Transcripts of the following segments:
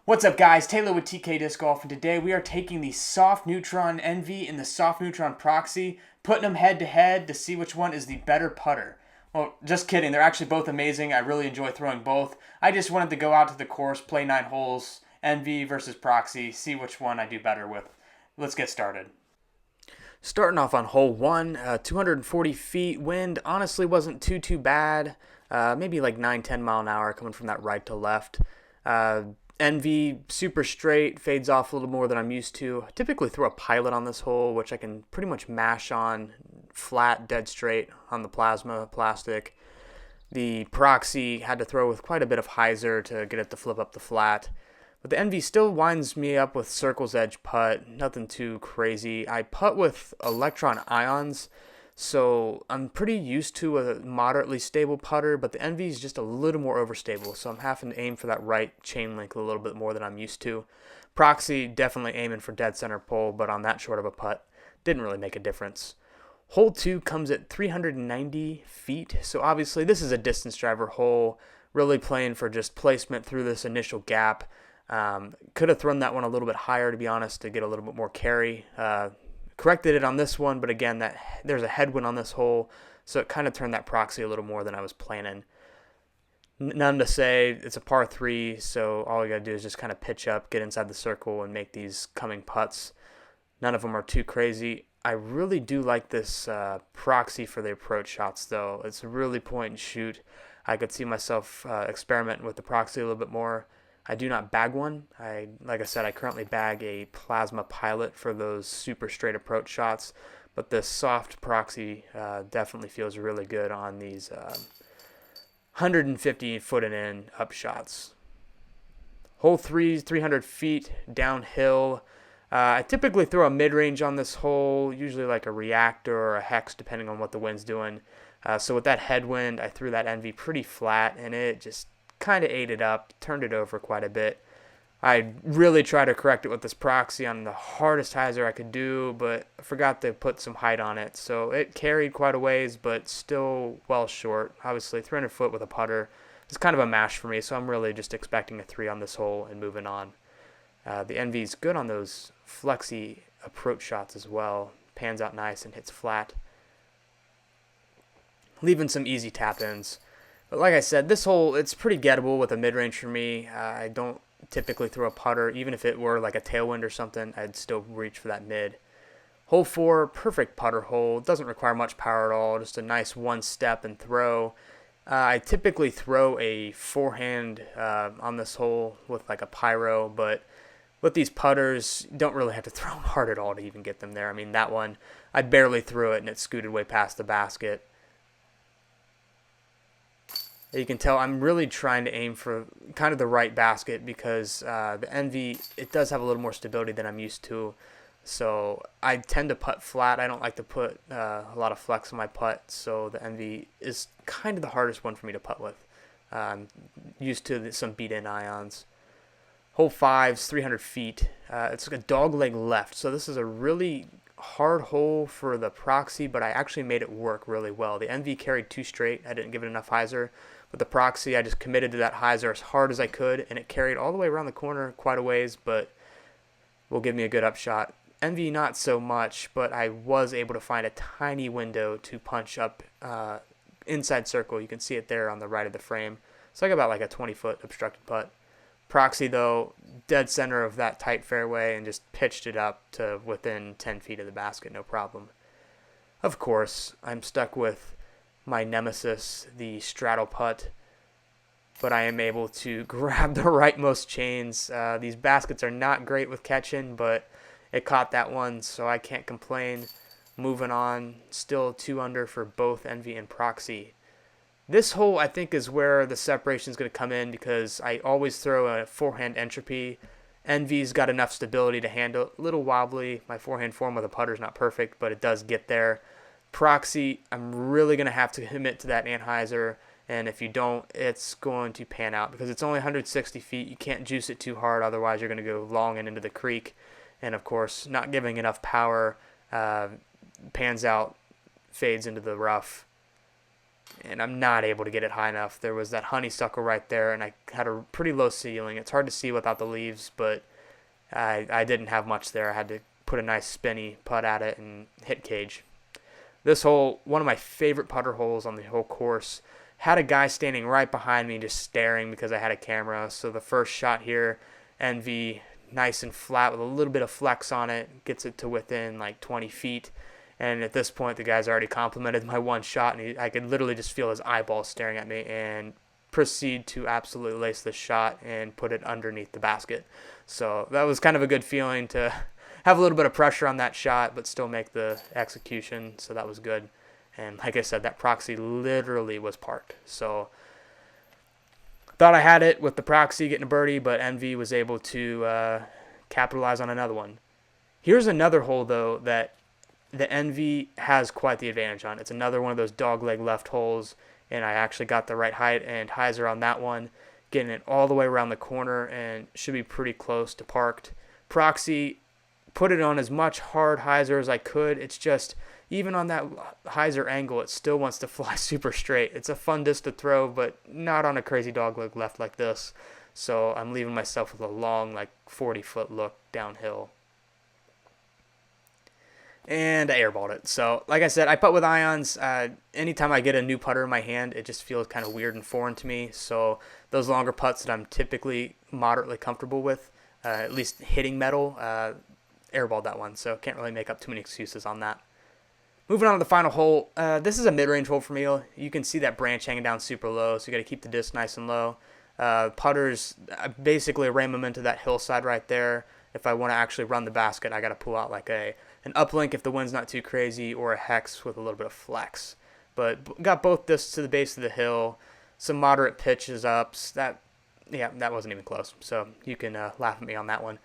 What's up, guys? Taylor with TK Disc Golf, and today we are taking the Soft Neutron Envy and the Soft Neutron Proxy, putting them head to head to see which one is the better putter. Well, just kidding. They're actually both amazing. I really enjoy throwing both. I just wanted to go out to the course, play 9 holes, Envy versus Proxy, see which one I do better with. Let's get started. Starting off on hole 1, 240 feet, wind honestly wasn't too bad. Maybe like 9-10 mile an hour coming from that right to left. Envy, super straight, fades off a little more than I'm used to. I typically throw a pilot on this hole, which I can pretty much mash on flat, dead straight on the plasma plastic. The Proxy had to throw with quite a bit of hyzer to get it to flip up the flat. But the Envy still winds me up with circle's edge putt, nothing too crazy. I putt with electron ions, so I'm pretty used to a moderately stable putter, but the Envy is just a little more overstable, so I'm having to aim for that right chain link a little bit more than I'm used to. Proxy, definitely aiming for dead center pole, but on that short of a putt, didn't really make a difference. Hole 2 comes at 390 feet, so obviously this is a distance driver hole, really playing for just placement through this initial gap. Could have thrown that one a little bit higher, to be honest, to get a little bit more carry. Corrected it on this one, but again, there's a headwind on this hole, so it kind of turned that Proxy a little more than I was planning. None to say, it's a par 3, so all you got to do is just kind of pitch up, get inside the circle, and make these coming putts. None of them are too crazy. I really do like this Proxy for the approach shots, though. It's a really point and shoot. I could see myself experimenting with the Proxy a little bit more. I do not bag one. Like I said, I currently bag a plasma pilot for those super straight approach shots, but this soft Proxy definitely feels really good on these 150 foot and in up shots. Hole 3, 300 feet downhill. I typically throw a mid-range on this hole, usually like a reactor or a hex, depending on what the wind's doing. So with that headwind, I threw that Envy pretty flat, and it just kind of ate it up, turned it over quite a bit. I really tried to correct it with this Proxy on the hardest hyzer I could do, but I forgot to put some height on it, so it carried quite a ways, but still well short. Obviously, 300 foot with a putter is kind of a mash for me, so I'm really just expecting a 3 on this hole and moving on. The Envy's good on those flexy approach shots as well. Pans out nice and hits flat, leaving some easy tap-ins. But like I said, this hole, it's pretty gettable with a mid-range for me. I don't typically throw a putter. Even if it were like a tailwind or something, I'd still reach for that mid. Hole 4, perfect putter hole. Doesn't require much power at all. Just a nice one step and throw. I typically throw a forehand on this hole with like a pyro, but with these putters, you don't really have to throw them hard at all to even get them there. I mean, that one, I barely threw it and it scooted way past the basket. You can tell I'm really trying to aim for kind of the right basket because the Envy, it does have a little more stability than I'm used to. So I tend to putt flat. I don't like to put a lot of flex on my putt. So the Envy is kind of the hardest one for me to putt with. I'm used to some beat-in ions. Hole 5's 300 feet. It's like a dogleg left. So this is a really hard hole for the Proxy, but I actually made it work really well. The Envy carried 2 straight. I didn't give it enough hyzer. With the Proxy, I just committed to that hyzer as hard as I could, and it carried all the way around the corner quite a ways, but will give me a good upshot. Envy, not so much, but I was able to find a tiny window to punch up inside circle. You can see it there on the right of the frame. So I got about like a 20-foot obstructed putt. Proxy, though, dead center of that tight fairway and just pitched it up to within 10 feet of the basket, no problem. Of course, I'm stuck with my nemesis, the straddle putt, but I am able to grab the rightmost chains. These baskets are not great with catching, but it caught that one, so I can't complain. Moving on, still 2 under for both Envy and Proxy. This hole, I think, is where the separation is going to come in because I always throw a forehand entropy. Envy's got enough stability to handle it. A little wobbly. My forehand form with a putter is not perfect, but it does get there. Proxy, I'm really going to have to commit to that anhyzer, and if you don't, it's going to pan out because it's only 160 feet. You can't juice it too hard, otherwise you're going to go long and into the creek. And, of course, not giving enough power pans out, fades into the rough. and I'm not able to get it high enough. There was that honeysuckle right there, and I had a pretty low ceiling. It's hard to see without the leaves, but I didn't have much there. I had to put a nice spinny putt at it and hit cage. This hole, one of my favorite putter holes on the whole course, had a guy standing right behind me just staring because I had a camera. So the first shot here, NV, nice and flat with a little bit of flex on it, gets it to within like 20 feet. And at this point, the guy's already complimented my one shot, and I could literally just feel his eyeballs staring at me, and proceed to absolutely lace the shot and put it underneath the basket. So that was kind of a good feeling to have a little bit of pressure on that shot, but still make the execution. So that was good. And like I said, that Proxy literally was parked. So thought I had it with the Proxy getting a birdie, but NV was able to capitalize on another one. Here's another hole, though, that the NV has quite the advantage on. It's another one of those dogleg left holes, and I actually got the right height and hyzer on that one, getting it all the way around the corner, and should be pretty close to parked. Proxy, put it on as much hard hyzer as I could. It's just, even on that hyzer angle, it still wants to fly super straight. It's a fun disc to throw, but not on a crazy dogleg left like this. So I'm leaving myself with a long, like 40-foot look downhill. And I airballed it. So, like I said, I putt with irons. Anytime I get a new putter in my hand, it just feels kind of weird and foreign to me. So those longer putts that I'm typically moderately comfortable with, at least hitting metal, airballed that one. So can't really make up too many excuses on that. Moving on to the final hole. This is a mid-range hole for me. You can see that branch hanging down super low, so you got to keep the disc nice and low. Putters, I basically ram them into that hillside right there. If I want to actually run the basket, I got to pull out like an uplink if the wind's not too crazy, or a hex with a little bit of flex. But got both discs to the base of the hill, some moderate pitches ups. That wasn't even close. So you can laugh at me on that one.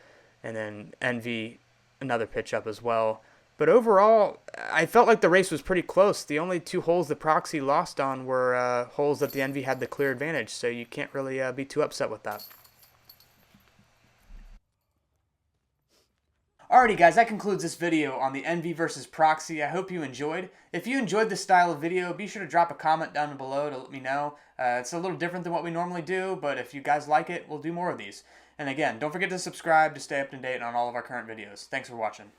And then NV, another pitch up as well. But overall, I felt like the race was pretty close. The only two holes the Proxy lost on were holes that the NV had the clear advantage, so you can't really be too upset with that. Alrighty guys, that concludes this video on the NV versus Proxy. I hope you enjoyed. If you enjoyed this style of video, be sure to drop a comment down below to let me know. It's a little different than what we normally do, but if you guys like it, we'll do more of these. And again, don't forget to subscribe to stay up to date on all of our current videos. Thanks for watching.